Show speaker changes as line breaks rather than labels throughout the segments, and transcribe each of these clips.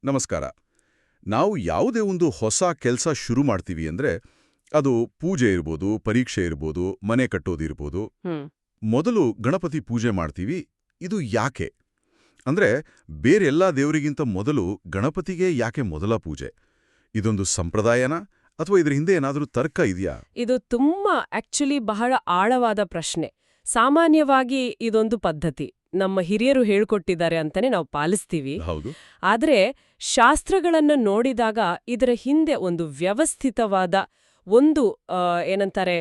ನಮಸ್ಕಾರ. ನಾವು ಯಾವುದೇ ಒಂದು ಹೊಸ ಕೆಲಸ ಶುರು ಮಾಡ್ತೀವಿ ಅಂದ್ರೆ ಅದು ಪೂಜೆ ಇರ್ಬೋದು, ಪರೀಕ್ಷೆ ಇರ್ಬೋದು, ಮನೆ ಕಟ್ಟೋದಿರ್ಬೋದು.
ಹ್ಮ್
ಮೊದಲು ಗಣಪತಿ ಪೂಜೆ ಮಾಡ್ತೀವಿ. ಇದು ಯಾಕೆ? ಅಂದ್ರೆ ಬೇರೆಲ್ಲಾ ದೇವರಿಗಿಂತ ಮೊದಲು ಗಣಪತಿಗೆ ಯಾಕೆ ಮೊದಲ ಪೂಜೆ? ಇದೊಂದು ಸಂಪ್ರದಾಯನಾ ಅಥವಾ ಇದ್ರ ಹಿಂದೆ ಏನಾದರೂ ತರ್ಕ ಇದೆಯಾ?
ಇದು ತುಂಬಾ ಬಹಳ ಆಳವಾದ ಪ್ರಶ್ನೆ. ಸಾಮಾನ್ಯವಾಗಿ ಇದೊಂದು ಪದ್ಧತಿ, ನಮ್ಮ ಹಿರಿಯರು ಹೇಳ್ಕೊಟ್ಟಿದ್ದಾರೆ ಅಂತಾನೆ ನಾವು ಪಾಲಿಸ್ತೀವಿ.
ಹೌದು.
ಆದ್ರೆ ಶಾಸ್ತ್ರಗಳನ್ನು ನೋಡಿದಾಗ ಇದರ ಹಿಂದೆ ಒಂದು ವ್ಯವಸ್ಥಿತವಾದ ಒಂದು ಏನಂತಾರೆ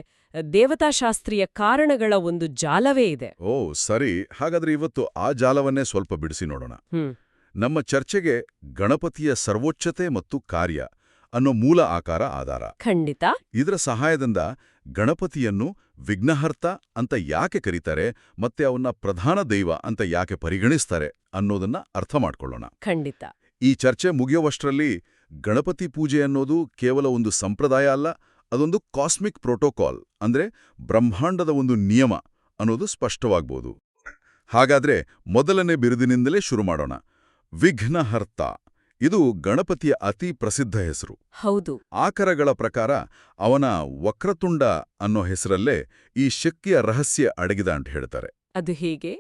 ದೇವತಾಶಾಸ್ತ್ರೀಯ ಕಾರಣಗಳ ಒಂದು ಜಾಲವೇ ಇದೆ.
ಓ ಸರಿ, ಹಾಗಾದ್ರೆ ಇವತ್ತು ಆ ಜಾಲವನ್ನೇ ಸ್ವಲ್ಪ ಬಿಡಿಸಿ ನೋಡೋಣ. ನಮ್ಮ ಚರ್ಚೆಗೆ ಗಣಪತಿಯ ಸರ್ವೋಚ್ಚತೆ ಮತ್ತು ಕಾರ್ಯ ಅನ್ನೋ ಮೂಲ ಆಕಾರ ಆಧಾರ.
ಖಂಡಿತ.
ಇದರ ಸಹಾಯದಿಂದ ಗಣಪತಿಯನ್ನು ವಿಘ್ನಹರ್ತ ಅಂತ ಯಾಕೆ ಕರೀತಾರೆ ಮತ್ತೆ ಅವನ್ನ ಪ್ರಧಾನ ದೈವ ಅಂತ ಯಾಕೆ ಪರಿಗಣಿಸ್ತಾರೆ ಅನ್ನೋದನ್ನ ಅರ್ಥ ಮಾಡ್ಕೊಳ್ಳೋಣ.
ಖಂಡಿತ.
ಈ ಚರ್ಚೆ ಮುಗಿಯೋವಷ್ಟರಲ್ಲಿ ಗಣಪತಿ ಪೂಜೆ ಅನ್ನೋದು ಕೇವಲ ಒಂದು ಸಂಪ್ರದಾಯ ಅಲ್ಲ, ಅದೊಂದು ಕಾಸ್ಮಿಕ್ ಪ್ರೋಟೋಕಾಲ್, ಅಂದ್ರೆ ಬ್ರಹ್ಮಾಂಡದ ಒಂದು ನಿಯಮ ಅನ್ನೋದು ಸ್ಪಷ್ಟವಾಗ್ಬೋದು. ಹಾಗಾದ್ರೆ ಮೊದಲನೇ ಬಿರುದಿನಿಂದಲೇ ಶುರು ಮಾಡೋಣ. ವಿಘ್ನಹರ್ತ ಇದು ಗಣಪತಿಯ ಅತಿ ಪ್ರಸಿದ್ಧ ಹೆಸರು.
ಹೌದು.
ಆಕರಗಳ ಪ್ರಕಾರ ಅವನ ವಕ್ರತುಂಡ ಅನ್ನೋ ಹೆಸರಲ್ಲೇ ಈ ಶಕ್ತಿಯ ರಹಸ್ಯ ಅಡಗಿದೆ ಅಂತ ಹೇಳ್ತಾರೆ.
ಅದು ಹೇಗೆ?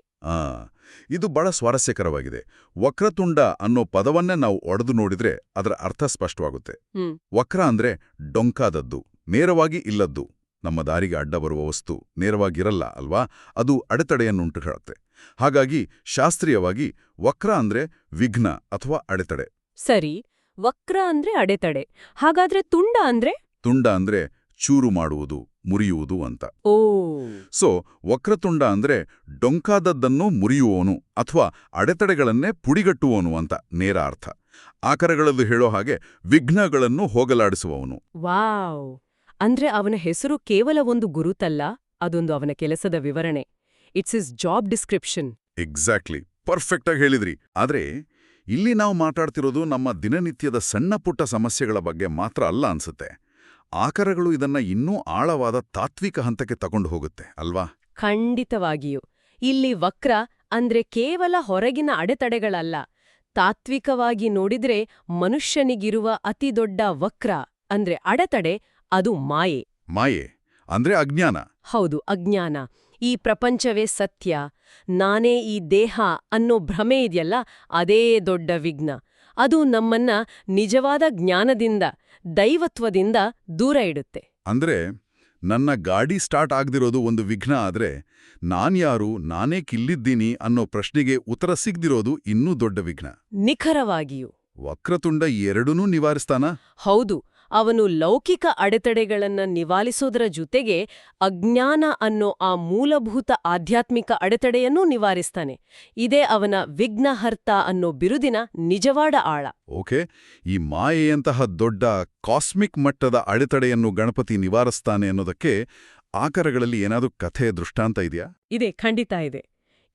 ಇದು ಬಹಳ ಸ್ವಾರಸ್ಯಕರವಾಗಿದೆ. ವಕ್ರತುಂಡ ಅನ್ನೋ ಪದವನ್ನೇ ನಾವು ಒಡೆದು ನೋಡಿದ್ರೆ ಅದರ ಅರ್ಥ ಸ್ಪಷ್ಟವಾಗುತ್ತೆ. ವಕ್ರ ಅಂದ್ರೆ ಡೊಂಕಾದದ್ದು, ನೇರವಾಗಿ ಇಲ್ಲದ್ದು. ನಮ್ಮ ದಾರಿಗೆ ಅಡ್ಡ ಬರುವ ವಸ್ತು ನೇರವಾಗಿರಲ್ಲ ಅಲ್ವಾ, ಅದು ಅಡೆತಡೆಯನ್ನುಂಟು ಹೇಳುತ್ತೆ. ಹಾಗಾಗಿ ಶಾಸ್ತ್ರೀಯವಾಗಿ ವಕ್ರ ಅಂದ್ರೆ ವಿಘ್ನ ಅಥವಾ ಅಡೆತಡೆ.
ಸರಿ, ವಕ್ರ ಅಂದ್ರೆ ಅಡೆತಡೆ. ಹಾಗಾದ್ರೆ ತುಂಡ ಅಂದ್ರೆ?
ತುಂಡ ಅಂದ್ರೆ ಚೂರು ಮಾಡುವುದು, ಮುರಿಯುವುದು ಅಂತ.
ಓ.
ಸೊ ವಕ್ರತುಂಡ ಅಂದ್ರೆ ಡೊಂಕಾದದ್ದನ್ನು ಮುರಿಯುವವನು ಅಥವಾ ಅಡೆತಡೆಗಳನ್ನೇ ಪುಡಿಗಟ್ಟುವವನು ಅಂತ ನೇರ ಅರ್ಥ. ಆಕರಗಳದ್ದು ಹೇಳೋ ಹಾಗೆ ವಿಘ್ನಗಳನ್ನು ಹೋಗಲಾಡಿಸುವವನು.
ವಾವ್! ಅಂದ್ರೆ ಅವನ ಹೆಸರು ಕೇವಲ ಒಂದು ಗುರುತಲ್ಲ, ಅದೊಂದು ಅವನ ಕೆಲಸದ ವಿವರಣೆ. It's is job description.
Exactly, perfect ಆಗಿ ಹೇಳಿದ್ರಿ. ಆದ್ರೆ ಇಲ್ಲಿ ನಾವು ಮಾತಾಡ್ತಿರೋದು ನಮ್ಮ ದಿನನಿತ್ಯದ ಸಣ್ಣ ಪುಟ್ಟ ಸಮಸ್ಯೆಗಳ ಬಗ್ಗೆ ಮಾತ್ರ ಅಲ್ಲ ಅನ್ಸುತ್ತೆ. ಆಕರಗಳು ಇದನ್ನ ಇನ್ನೂ ಆಳವಾದ ತಾತ್ವಿಕ ಹಂತಕ್ಕೆ ತಗೊಂಡು ಹೋಗುತ್ತೆ ಅಲ್ವಾ?
ಖಂಡಿತವಾಗಿಯೂ. ಇಲ್ಲಿ ವಕ್ರ ಅಂದ್ರೆ ಕೇವಲ ಹೊರಗಿನ ಅಡೆತಡೆಗಳಲ್ಲ. ತಾತ್ವಿಕವಾಗಿ ನೋಡಿದ್ರೆ ಮನುಷ್ಯನಿಗಿರುವ ಅತಿದೊಡ್ಡ ವಕ್ರ ಅಂದ್ರೆ ಅಡೆತಡೆ ಅದು ಮಾಯೆ.
ಮಾಯೆ ಅಂದ್ರೆ ಅಜ್ಞಾನ.
ಹೌದು, ಅಜ್ಞಾನ. ಈ ಪ್ರಪಂಚವೇ ಸತ್ಯ, ನಾನೇ ಈ ದೇಹ ಅನ್ನೋ ಭ್ರಮೆ ಇದೆಯಲ್ಲ, ಅದೇ ದೊಡ್ಡ ವಿಘ್ನ. ಅದು ನಮ್ಮನ್ನ ನಿಜವಾದ ಜ್ಞಾನದಿಂದ, ದೈವತ್ವದಿಂದ ದೂರ ಇಡುತ್ತೆ.
ಅಂದ್ರೆ ನನ್ನ ಗಾಡಿ ಸ್ಟಾರ್ಟ್ ಆಗ್ದಿರೋದು ಒಂದು ವಿಘ್ನ ಆದ್ರೆ ನಾನ್ಯಾರು, ನಾನೇ ಕಿಲ್ಲಿದ್ದೀನಿ ಅನ್ನೋ ಪ್ರಶ್ನೆಗೆ ಉತ್ತರ ಸಿಗ್ದಿರೋದು ಇನ್ನೂ ದೊಡ್ಡ ವಿಘ್ನ.
ನಿಖರವಾಗಿಯೂ.
ವಕ್ರತುಂಡ ಎರಡನ್ನೂ ನಿವಾರಿಸ್ತಾನ?
ಹೌದು. ಅವನು ಲೌಕಿಕ ಅಡೆತಡೆಗಳನ್ನ ನಿವಾರಿಸೋದರ ಜೊತೆಗೆ ಅಜ್ಞಾನ ಅನ್ನೋ ಆ ಮೂಲಭೂತ ಆಧ್ಯಾತ್ಮಿಕ ಅಡೆತಡೆಯನ್ನೂ ನಿವಾರಿಸ್ತಾನೆ. ಇದೇ ಅವನ ವಿಘ್ನಹರ್ತ ಅನ್ನೋ ಬಿರುದಿನ ನಿಜವಾದ ಆಳ.
ಓಕೆ, ಈ ಮಾಯೆಯಂತಹ ದೊಡ್ಡ ಕಾಸ್ಮಿಕ್ ಮಟ್ಟದ ಅಡೆತಡೆಯನ್ನು ಗಣಪತಿ ನಿವಾರಿಸ್ತಾನೆ ಅನ್ನೋದಕ್ಕೆ ಆಕರಗಳಲ್ಲಿ ಏನಾದರೂ ಕಥೆ ದೃಷ್ಟಾಂತ ಇದೆಯಾ?
ಇದೆ, ಖಂಡಿತ ಇದೆ.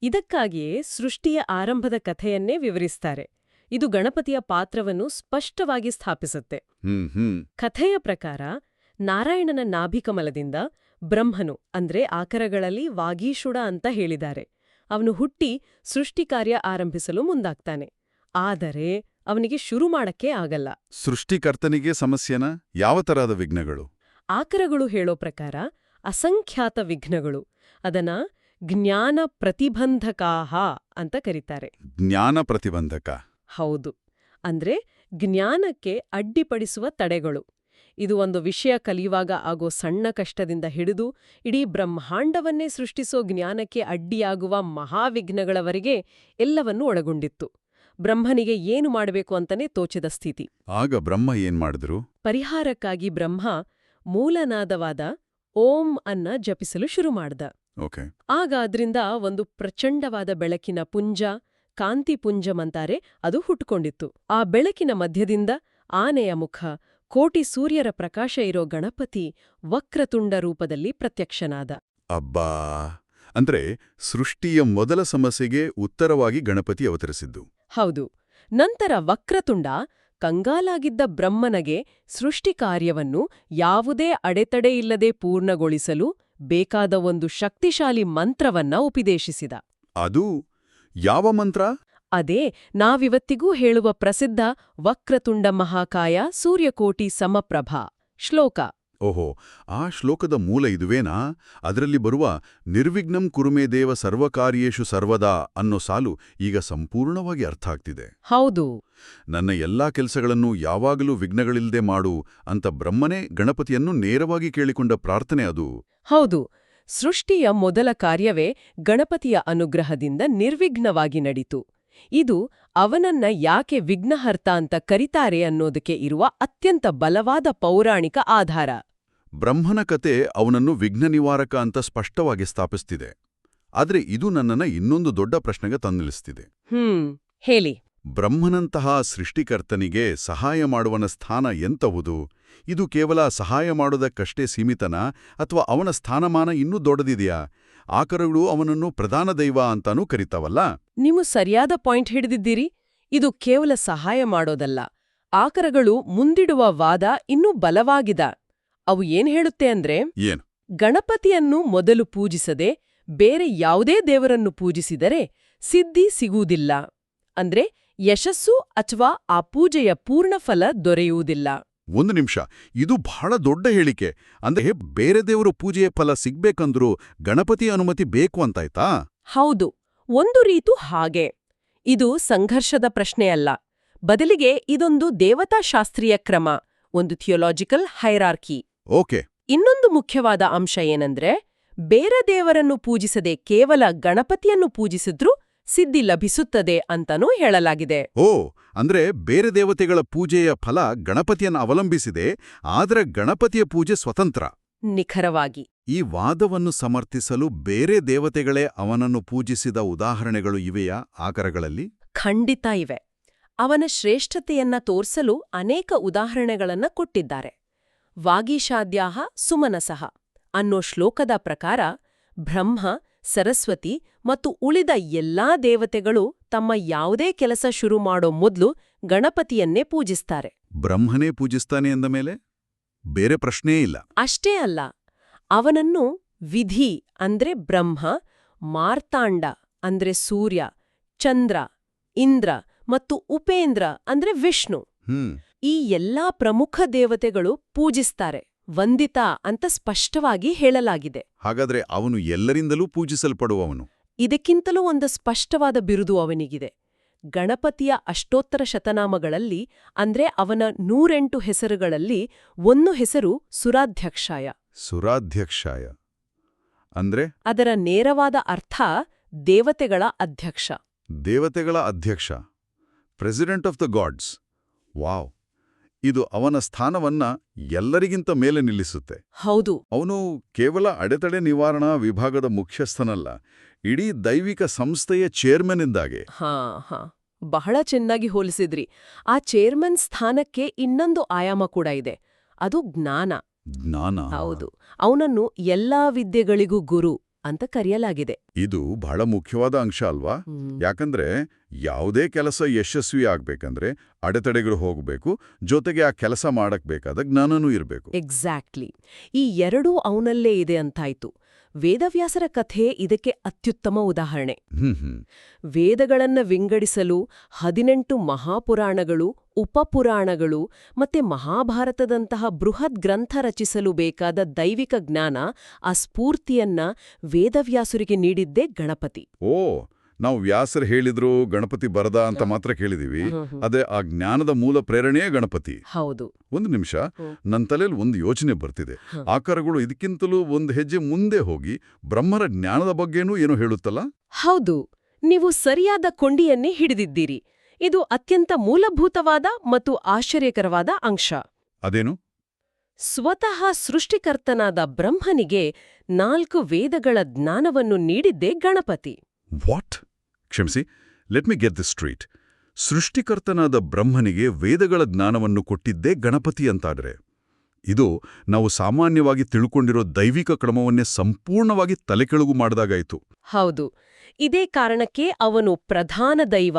ಇದಕ್ಕಾಗಿಯೇ ಸೃಷ್ಟಿಯ ಆರಂಭದ ಕಥೆಯನ್ನೇ ವಿವರಿಸ್ತಾರೆ. ಇದು ಗಣಪತಿಯ ಪಾತ್ರವನ್ನು ಸ್ಪಷ್ಟವಾಗಿ ಸ್ಥಾಪಿಸುತ್ತೆ. ಕಥೆಯ ಪ್ರಕಾರ ನಾರಾಯಣನ ನಾಭಿಕಮಲದಿಂದ ಬ್ರಹ್ಮನು ಅಂದ್ರೆ ಆಕರಗಳಲ್ಲಿ ವಾಗೀಶುಡ ಅಂತ ಹೇಳಿದ್ದಾರೆ. ಅವನು ಹುಟ್ಟಿ ಸೃಷ್ಟಿ ಕಾರ್ಯ ಆರಂಭಿಸಲು ಮುಂದಾಗ್ತಾನೆ. ಆದರೆ ಅವನಿಗೆ ಶುರು ಮಾಡಕ್ಕೆ ಆಗಲ್ಲ.
ಸೃಷ್ಟಿಕರ್ತನಿಗೆ ಸಮಸ್ಯೆನ? ಯಾವ ತರಹದ ವಿಘ್ನಗಳು?
ಆಕರಗಳು ಹೇಳೋ ಪ್ರಕಾರ ಅಸಂಖ್ಯಾತ ವಿಘ್ನಗಳು. ಅದನ್ನ ಜ್ಞಾನ ಪ್ರತಿಬಂಧಕಾಹ ಅಂತ ಕರೀತಾರೆ.
ಜ್ಞಾನ ಪ್ರತಿಬಂಧಕ?
ಹೌದು. ಅಂದ್ರೆ ಜ್ಞಾನಕ್ಕೆ ಅಡ್ಡಿಪಡಿಸುವ ತಡೆಗಳು. ಇದು ಒಂದು ವಿಷಯ ಕಲಿಯುವಾಗ ಆಗೋ ಸಣ್ಣ ಕಷ್ಟದಿಂದ ಹಿಡಿದು ಇಡೀ ಬ್ರಹ್ಮಾಂಡವನ್ನೇ ಸೃಷ್ಟಿಸೋ ಜ್ಞಾನಕ್ಕೆ ಅಡ್ಡಿಯಾಗುವ ಮಹಾವಿಘ್ನಗಳವರೆಗೆ ಎಲ್ಲವನ್ನೂ ಒಳಗೊಂಡಿತ್ತು. ಬ್ರಹ್ಮನಿಗೆ ಏನು ಮಾಡಬೇಕು ಅಂತಾನೆ ತೋಚದ ಸ್ಥಿತಿ.
ಆಗ ಬ್ರಹ್ಮ ಏನ್ ಮಾಡಿದ್ರು?
ಪರಿಹಾರಕ್ಕಾಗಿ ಬ್ರಹ್ಮ ಮೂಲನಾದವಾದ ಓಂ ಅನ್ನ ಜಪಿಸಲು ಶುರು ಮಾಡ್ದ. ಆಗ ಅದ್ರಿಂದ ಒಂದು ಪ್ರಚಂಡವಾದ ಬೆಳಕಿನ ಪುಂಜ, ಕಾಂತಿಪುಂಜಮಂತಾರೆ, ಅದು ಹುಟ್ಟುಕೊಂಡಿತ್ತು. ಆ ಬೆಳಕಿನ ಮಧ್ಯದಿಂದ ಆನೆಯ ಮುಖ, ಕೋಟಿ ಸೂರ್ಯರ ಪ್ರಕಾಶ ಇರೋ ಗಣಪತಿ ವಕ್ರತುಂಡ ರೂಪದಲ್ಲಿ ಪ್ರತ್ಯಕ್ಷನಾದ.
ಅಬ್ಬಾ! ಅಂದ್ರೆ ಸೃಷ್ಟಿಯ ಮೊದಲ ಸಮಸ್ಯೆಗೆ ಉತ್ತರವಾಗಿ ಗಣಪತಿ ಅವತರಿಸಿದ್ದು.
ಹೌದು. ನಂತರ ವಕ್ರತುಂಡ ಕಂಗಾಲಾಗಿದ್ದ ಬ್ರಹ್ಮನಗೆ ಸೃಷ್ಟಿ ಕಾರ್ಯವನ್ನು ಯಾವುದೇ ಅಡೆತಡೆಯಿಲ್ಲದೆ ಪೂರ್ಣಗೊಳಿಸಲು ಬೇಕಾದ ಒಂದು ಶಕ್ತಿಶಾಲಿ ಮಂತ್ರವನ್ನ ಉಪದೇಶಿಸಿದ.
ಅದು ಯಾವ ಮಂತ್ರ?
ಅದೇ ನಾವಿವತ್ತಿಗೂ ಹೇಳುವ ಪ್ರಸಿದ್ಧ ವಕ್ರತುಂಡ ಮಹಾಕಾಯ ಸೂರ್ಯಕೋಟಿ ಸಮಪ್ರಭಾ ಶ್ಲೋಕ.
ಓಹೋ, ಆ ಶ್ಲೋಕದ ಮೂಲ ಇದುವೇನಾ? ಅದರಲ್ಲಿ ಬರುವ ನಿರ್ವಿಘ್ನಂ ಕುರುಮೇ ದೇವ ಸರ್ವಕಾರ್ಯೇಷು ಸರ್ವದಾ ಅನ್ನೋ ಸಾಲು ಈಗ ಸಂಪೂರ್ಣವಾಗಿ ಅರ್ಥ ಆಗ್ತಿದೆ.
ಹೌದು.
ನನ್ನ ಎಲ್ಲಾ ಕೆಲಸಗಳನ್ನು ಯಾವಾಗಲೂ ವಿಘ್ನಗಳಿಲ್ದೆ ಮಾಡು ಅಂತ ಬ್ರಹ್ಮನೇ ಗಣಪತಿಯನ್ನು ನೇರವಾಗಿ ಕೇಳಿಕೊಂಡ ಪ್ರಾರ್ಥನೆ ಅದು.
ಹೌದು. ಸೃಷ್ಟಿಯ ಮೊದಲ ಕಾರ್ಯವೇ ಗಣಪತಿಯ ಅನುಗ್ರಹದಿಂದ ನಿರ್ವಿಘ್ನವಾಗಿ ನಡೀತು. ಇದು ಅವನನ್ನ ಯಾಕೆ ವಿಘ್ನಹರ್ತ ಅಂತ ಕರೀತಾರೆ ಅನ್ನೋದಕ್ಕೆ ಇರುವ ಅತ್ಯಂತ ಬಲವಾದ ಪೌರಾಣಿಕ ಆಧಾರ.
ಬ್ರಹ್ಮನ ಕತೆ ಅವನನ್ನು ವಿಘ್ನ ನಿವಾರಕ ಅಂತ ಸ್ಪಷ್ಟವಾಗಿ ಸ್ಥಾಪಿಸ್ತಿದೆ. ಆದ್ರೆ ಇದು ನನ್ನನ್ನ ಇನ್ನೊಂದು ದೊಡ್ಡ ಪ್ರಶ್ನೆಗೆ ತಂದಿಳಿಸ್ತಿದೆ.
ಹೇಳಿ.
ಬ್ರಹ್ಮನಂತಹ ಸೃಷ್ಟಿಕರ್ತನಿಗೆ ಸಹಾಯ ಮಾಡುವನ ಸ್ಥಾನ ಎಂತಹುದು? ಇದು ಕೇವಲ ಸಹಾಯ ಮಾಡೋದಕ್ಕಷ್ಟೇ ಸೀಮಿತನಾ, ಅಥವಾ ಅವನ ಸ್ಥಾನಮಾನ ಇನ್ನೂ ದೊಡ್ಡದಿದೆಯಾ? ಆಕರಗಳು ಅವನನ್ನು ಪ್ರಧಾನ ದೈವ ಅಂತಾನೂ ಕರಿತಾವಲ್ಲ?
ನೀವು ಸರಿಯಾದ ಪಾಯಿಂಟ್ ಹಿಡಿದಿದ್ದೀರಿ. ಇದು ಕೇವಲ ಸಹಾಯ ಮಾಡೋದಲ್ಲ. ಆಕರಗಳು ಮುಂದಿಡುವ ವಾದ ಇನ್ನೂ ಬಲವಾಗಿದೆ. ಅವು ಏನ್ ಹೇಳುತ್ತೆ ಅಂದ್ರೆ,
ಏನು?
ಗಣಪತಿಯನ್ನು ಮೊದಲು ಪೂಜಿಸದೆ ಬೇರೆ ಯಾವುದೇ ದೇವರನ್ನು ಪೂಜಿಸಿದರೆ ಸಿದ್ಧಿ ಸಿಗುವುದಿಲ್ಲ. ಅಂದ್ರೆ ಯಶಸ್ಸು ಅಥವಾ ಆ ಪೂಜೆಯ ಪೂರ್ಣಫಲ ದೊರೆಯುವುದಿಲ್ಲ.
ಒಂದು ನಿಮಿಷ, ಇದು ಬಹಳ ದೊಡ್ಡ ಹೇಳಿಕೆ. ಅಂದ್ರೆ ಬೇರೆ ದೇವರು ಪೂಜೆಯ ಫಲ ಸಿಗ್ಬೇಕಂದ್ರೂ ಗಣಪತಿ ಅನುಮತಿ ಬೇಕು ಅಂತಾಯ್ತಾ?
ಹೌದು, ಒಂದು ರೀತು ಹಾಗೆ. ಇದು ಸಂಘರ್ಷದ ಪ್ರಶ್ನೆಯಲ್ಲ. ಬದಲಿಗೆ ಇದೊಂದು ದೇವತಾಶಾಸ್ತ್ರೀಯ ಕ್ರಮ, ಒಂದು ಥಿಯೋಲಾಜಿಕಲ್ ಹೈರಾರ್ಕಿ.
ಓಕೆ.
ಇನ್ನೊಂದು ಮುಖ್ಯವಾದ ಅಂಶ ಏನಂದ್ರೆ, ಬೇರೆ ದೇವರನ್ನು ಪೂಜಿಸದೆ ಕೇವಲ ಗಣಪತಿಯನ್ನು ಪೂಜಿಸಿದ್ರೂ ಸಿದ್ಧಿ ಲಭಿಸುತ್ತದೆ ಅಂತನೂ ಹೇಳಲಾಗಿದೆ.
ಓ, ಅಂದ್ರೆ ಬೇರೆ ದೇವತೆಗಳ ಪೂಜೆಯ ಫಲ ಗಣಪತಿಯನ್ನು ಅವಲಂಬಿಸಿದೆ, ಆದ್ರೆ ಗಣಪತಿಯ ಪೂಜೆ ಸ್ವತಂತ್ರ.
ನಿಖರವಾಗಿ.
ಈ ವಾದವನ್ನು ಸಮರ್ಥಿಸಲು ಬೇರೆ ದೇವತೆಗಳೇ ಅವನನ್ನು ಪೂಜಿಸಿದ ಉದಾಹರಣೆಗಳು ಇವೆಯಾ ಆಕರಗಳಲ್ಲಿ?
ಖಂಡಿತ ಇವೆ. ಅವನ ಶ್ರೇಷ್ಠತೆಯನ್ನ ತೋರ್ಸಲು ಅನೇಕ ಉದಾಹರಣೆಗಳನ್ನ ಕೊಟ್ಟಿದ್ದಾರೆ. ವಾಗೀಶಾದ್ಯಾಹ ಸುಮನಸಃ ಅನ್ನೋ ಶ್ಲೋಕದ ಪ್ರಕಾರ ಬ್ರಹ್ಮ, ಸರಸ್ವತಿ ಮತ್ತು ಉಳಿದ ಎಲ್ಲಾ ದೇವತೆಗಳು ತಮ್ಮ ಯಾವುದೇ ಕೆಲಸ ಶುರು ಮಾಡೋ ಮೊದ್ಲು ಗಣಪತಿಯನ್ನೇ ಪೂಜಿಸ್ತಾರೆ.
ಬ್ರಹ್ಮನೇ ಪೂಜಿಸ್ತಾನೆ ಎಂದ ಮೇಲೆ ಬೇರೆ ಪ್ರಶ್ನೆಯೇ ಇಲ್ಲ.
ಅಷ್ಟೇ ಅಲ್ಲ, ಅವನನ್ನು ವಿಧಿ ಅಂದ್ರೆ ಬ್ರಹ್ಮ, ಮಾರ್ತಾಂಡ ಅಂದ್ರೆ ಸೂರ್ಯ, ಚಂದ್ರ, ಇಂದ್ರ ಮತ್ತು ಉಪೇಂದ್ರ ಅಂದ್ರೆ ವಿಷ್ಣು, ಈ ಎಲ್ಲಾ ಪ್ರಮುಖ ದೇವತೆಗಳು ಪೂಜಿಸ್ತಾರೆ. ವಂದಿತ ಅಂತ ಸ್ಪಷ್ಟವಾಗಿ ಹೇಳಲಾಗಿದೆ.
ಹಾಗಾದ್ರೆ ಅವನು ಎಲ್ಲರಿಂದಲೂ ಪೂಜಿಸಲ್ಪಡುವವನು.
ಇದಕ್ಕಿಂತಲೂ ಒಂದು ಸ್ಪಷ್ಟವಾದ ಬಿರುದು ಅವನಿಗಿದೆ. ಗಣಪತಿಯ ಅಷ್ಟೋತ್ತರ ಶತನಾಮಗಳಲ್ಲಿ, ಅಂದ್ರೆ ಅವನ 108 ಹೆಸರುಗಳಲ್ಲಿ ಒಂದು ಹೆಸರು ಸುರಾಧ್ಯಕ್ಷಾಯ.
ಸುರಾಧ್ಯಕ್ಷಾಯ ಅಂದ್ರೆ?
ಅದರ ನೇರವಾದ ಅರ್ಥ ದೇವತೆಗಳ ಅಧ್ಯಕ್ಷ.
ದೇವತೆಗಳ ಅಧ್ಯಕ್ಷ, president of the gods. Wow! ಇದು ಅವನ ಸ್ಥಾನವನ್ನ ಎಲ್ಲರಿಗಿಂತ ಮೇಲೆ ನಿಲ್ಲಿಸುತ್ತೆ.
ಹೌದು.
ಅವನು ಕೇವಲ ಅಡೆತಡೆ ನಿವಾರಣಾ ವಿಭಾಗದ ಮುಖ್ಯಸ್ಥನಲ್ಲ, ಇಡೀ ದೈವಿಕ ಸಂಸ್ಥೆಯ ಚೇರ್ಮನ್ ಇದ್ದಾಗೆ.
ಹಾ, ಬಹಳ ಚೆನ್ನಾಗಿ ಹೋಲಿಸಿದ್ರಿ. ಆ ಚೇರ್ಮನ್ ಸ್ಥಾನಕ್ಕೆ ಇನ್ನೊಂದು ಆಯಾಮ ಕೂಡ ಇದೆ, ಅದು ಜ್ಞಾನ.
ಜ್ಞಾನ?
ಹೌದು. ಅವನನ್ನು ಎಲ್ಲಾ ವಿದ್ಯೆಗಳಿಗೂ ಗುರು ಅಂತ ಕರೆಯಲಾಗಿದೆ.
ಇದು ಬಹಳ ಮುಖ್ಯವಾದ ಅಂಶ ಅಲ್ವಾ? ಯಾಕಂದ್ರೆ ಯಾವುದೇ ಕೆಲಸ ಯಶಸ್ವಿ ಆಗ್ಬೇಕಂದ್ರೆ ಅಡೆತಡೆಗಳು ಹೋಗಬೇಕು, ಜೊತೆಗೆ ಆ ಕೆಲಸ ಮಾಡಕ್ ಬೇಕಾದ ಜ್ಞಾನನೂ ಇರಬೇಕು.
ಎಕ್ಸಾಕ್ಟ್ಲಿ. ಈ ಎರಡೂ ಅವನಲ್ಲೇ ಇದೆ ಅಂತಾಯ್ತು. ವೇದವ್ಯಾಸರ ಕಥೆ ಇದಕ್ಕೆ ಅತ್ಯುತ್ತಮ ಉದಾಹರಣೆ. ವೇದಗಳನ್ನ ವಿಂಗಡಿಸಲು 18 ಮಹಾಪುರಾಣಗಳು, ಉಪಪುರಾಣಗಳು ಮತ್ತೆ ಮಹಾಭಾರತದಂತಹ ಬೃಹತ್ ಗ್ರಂಥ ರಚಿಸಲು ಬೇಕಾದ ದೈವಿಕ ಜ್ಞಾನ, ಆ ಸ್ಫೂರ್ತಿಯನ್ನ ವೇದವ್ಯಾಸರಿಗೆ ನೀಡಿದ್ದೇ ಗಣಪತಿ.
ಓ, ನಾವು ವ್ಯಾಸರು ಹೇಳಿದ್ರು ಗಣಪತಿ ಬರದ ಅಂತ ಮಾತ್ರ ಕೇಳಿದೀವಿ. ಅದೇ ಆ ಜ್ಞಾನದ ಮೂಲ ಪ್ರೇರಣೆಯೇ ಗಣಪತಿ.
ಹೌದು.
ಒಂದು ನಿಮಿಷ, ನನ್ನ ತಲೆಯಲ್ಲಿ ಒಂದು ಯೋಚನೆ ಬರ್ತಿದೆ. ಆಕಾರಗಳು ಇದಕ್ಕಿಂತಲೂ ಒಂದು ಹೆಜ್ಜೆ ಮುಂದೆ ಹೋಗಿ ಬ್ರಹ್ಮರ ಜ್ಞಾನದ ಬಗ್ಗೆನೂ ಏನೋ ಹೇಳುತ್ತಲ್ಲ?
ಹೌದು, ನೀವು ಸರಿಯಾದ ಕೊಂಡಿಯನ್ನೇ ಹಿಡಿದಿದ್ದೀರಿ. ಇದು ಅತ್ಯಂತ ಮೂಲಭೂತವಾದ ಮತ್ತು ಆಶ್ಚರ್ಯಕರವಾದ ಅಂಶ.
ಅದೇನು?
ಸ್ವತಃ ಸೃಷ್ಟಿಕರ್ತನಾದ ಬ್ರಹ್ಮನಿಗೆ 4 ವೇದಗಳ ಜ್ಞಾನವನ್ನು ನೀಡಿದ್ದೇ ಗಣಪತಿ.
ವಾಟ್? ಕ್ಷಮಿಸಿ, let me get this straight. ಸೃಷ್ಟಿಕರ್ತನಾದ ಬ್ರಹ್ಮನಿಗೆ ವೇದಗಳ ಜ್ಞಾನವನ್ನು ಕೊಟ್ಟಿದ್ದೇ ಗಣಪತಿ ಅಂತಾದ್ರೆ, ಇದು ನಾವು ಸಾಮಾನ್ಯವಾಗಿ ತಿಳ್ಕೊಂಡಿರೋ ದೈವಿಕ ಕ್ರಮವನ್ನೇ ಸಂಪೂರ್ಣವಾಗಿ ತಲೆಕೆಳಗು ಮಾಡಿದಾಗಾಯಿತು.
ಹೌದು. ಇದೇ ಕಾರಣಕ್ಕೆ ಅವನು ಪ್ರಧಾನ ದೈವ.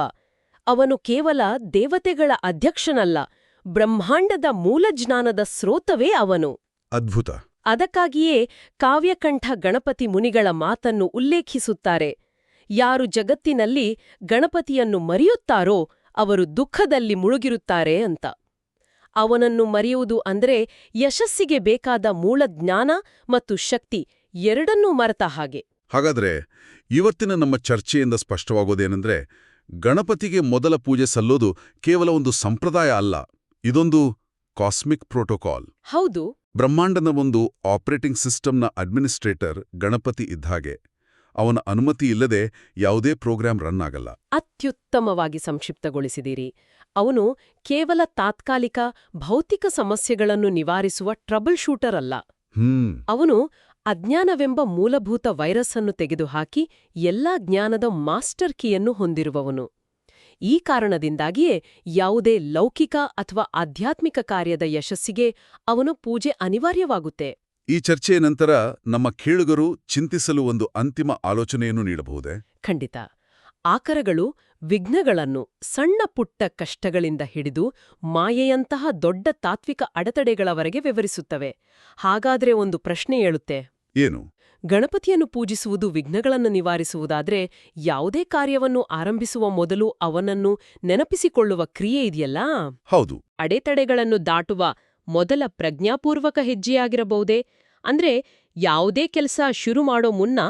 ಅವನು ಕೇವಲ ದೇವತೆಗಳ ಅಧ್ಯಕ್ಷನಲ್ಲ, ಬ್ರಹ್ಮಾಂಡದ ಮೂಲಜ್ಞಾನದ ಸ್ರೋತವೇ ಅವನು.
ಅದ್ಭುತ.
ಅದಕ್ಕಾಗಿಯೇ ಕಾವ್ಯಕಂಠ ಗಣಪತಿ ಮುನಿಗಳ ಮಾತನ್ನು ಉಲ್ಲೇಖಿಸುತ್ತಾರೆ. ಯಾರು ಜಗತ್ತಿನಲ್ಲಿ ಗಣಪತಿಯನ್ನು ಮರೆಯುತ್ತಾರೋ ಅವರು ದುಃಖದಲ್ಲಿ ಮುಳುಗಿರುತ್ತಾರೆ ಅಂತ. ಅವನನ್ನು ಮರೆಯುವುದು ಅಂದ್ರೆ ಯಶಸ್ಸಿಗೆ ಬೇಕಾದ ಮೂಲ ಜ್ಞಾನ ಮತ್ತು ಶಕ್ತಿ ಎರಡನ್ನೂ ಮರೆತ ಹಾಗೆ.
ಹಾಗಾದ್ರೆ ಇವತ್ತಿನ ನಮ್ಮ ಚರ್ಚೆಯಿಂದ ಸ್ಪಷ್ಟವಾಗೋದೇನೆಂದ್ರೆ, ಗಣಪತಿಗೆ ಮೊದಲ ಪೂಜೆ ಸಲ್ಲೋದು ಕೇವಲ ಒಂದು ಸಂಪ್ರದಾಯ ಅಲ್ಲ, ಇದೊಂದು ಕಾಸ್ಮಿಕ್ ಪ್ರೋಟೋಕಾಲ್.
ಹೌದು.
ಬ್ರಹ್ಮಾಂಡದ ಒಂದು ಆಪರೇಟಿಂಗ್ ಸಿಸ್ಟಮ್ನ ಅಡ್ಮಿನಿಸ್ಟ್ರೇಟರ್ ಗಣಪತಿ ಇದ್ಹಾಗೆ. ಅವನ ಅನುಮತಿ ಇಲ್ಲದೆ ಯಾವುದೇ ಪ್ರೋಗ್ರಾಂ ರನ್ ಆಗಲ್ಲ.
ಅತ್ಯುತ್ತಮವಾಗಿ ಸಂಕ್ಷಿಪ್ತಗೊಳಿಸಿದಿರಿ. ಅವನು ಕೇವಲ ತಾತ್ಕಾಲಿಕ ಭೌತಿಕ ಸಮಸ್ಯೆಗಳನ್ನು ನಿವಾರಿಸುವ ಟ್ರಬಲ್ ಶೂಟರ್ ಅಲ್ಲ. ಅವನು ಅಜ್ಞಾನವೆಂಬ ಮೂಲಭೂತ ವೈರಸ್ ಅನ್ನು ತೆಗೆದುಹಾಕಿ ಎಲ್ಲಾ ಜ್ಞಾನದ ಮಾಸ್ಟರ್ ಕೀಯನ್ನು ಹೊಂದಿರುವವನು. ಈ ಕಾರಣದಿಂದಾಗಿಯೇ ಯಾವುದೇ ಲೌಕಿಕ ಅಥವಾ ಆಧ್ಯಾತ್ಮಿಕ ಕಾರ್ಯದ ಯಶಸ್ಸಿಗೆ ಅವನ ಪೂಜೆ ಅನಿವಾರ್ಯವಾಗುತ್ತೆ.
ಈ ಚರ್ಚೆಯ ನಂತರ ನಮ್ಮ ಕೇಳುಗರು ಚಿಂತಿಸಲು ಒಂದು ಅಂತಿಮ ಆಲೋಚನೆಯನ್ನು ನೀಡಬಹುದೇ?
ಖಂಡಿತ. ಆಕರಗಳು ವಿಘ್ನಗಳನ್ನು ಸಣ್ಣ ಪುಟ್ಟ ಕಷ್ಟಗಳಿಂದ ಹಿಡಿದು ಮಾಯೆಯಂತಹ ದೊಡ್ಡ ತಾತ್ವಿಕ ಅಡೆತಡೆಗಳವರೆಗೆ ವಿವರಿಸುತ್ತವೆ. ಹಾಗಾದ್ರೆ ಒಂದು ಪ್ರಶ್ನೆ ಏಳುತ್ತೆ.
ಏನು?
ಗಣಪತಿಯನ್ನು ಪೂಜಿಸುವುದು ವಿಘ್ನಗಳನ್ನು ನಿವಾರಿಸುವುದಾದ್ರೆ ಯಾವುದೇ ಕಾರ್ಯವನ್ನು ಆರಂಭಿಸುವ ಮೊದಲು ಅವನನ್ನು ನೆನಪಿಸಿಕೊಳ್ಳುವ ಕ್ರಿಯೆ ಇದೆಯಲ್ಲ,
ಹೌದು,
ಅಡೆತಡೆಗಳನ್ನು ದಾಟುವ ಮೊದಲ ಪ್ರಜ್ಞಾಪೂರ್ವಕ ಹೆಜ್ಜೆಯಾಗಿರಬಹುದೇ? ಅಂದ್ರೆ ಯಾವುದೇ ಕೆಲಸ ಶುರು ಮಾಡೋ ಮುನ್ನ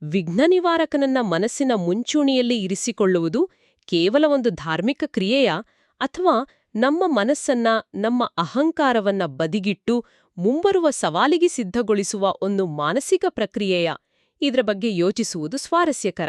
ವಿಘ್ನ ನಿವಾರಕನನ್ನ ಮನಸ್ಸಿನ ಮುಂಚೂಣಿಯಲ್ಲಿ ಇರಿಸಿಕೊಳ್ಳುವುದು ಕೇವಲ ಒಂದು ಧಾರ್ಮಿಕ ಕ್ರಿಯೆಯ, ಅಥವಾ ನಮ್ಮ ಮನಸ್ಸನ್ನ, ನಮ್ಮ ಅಹಂಕಾರವನ್ನ ಬದಿಗಿಟ್ಟು ಮುಂಬರುವ ಸವಾಲಿಗೆ ಸಿದ್ಧಗೊಳಿಸುವ ಒಂದು ಮಾನಸಿಕ ಪ್ರಕ್ರಿಯೆಯ? ಇದ್ರ ಬಗ್ಗೆ ಯೋಚಿಸುವುದು ಸ್ವಾರಸ್ಯಕರ.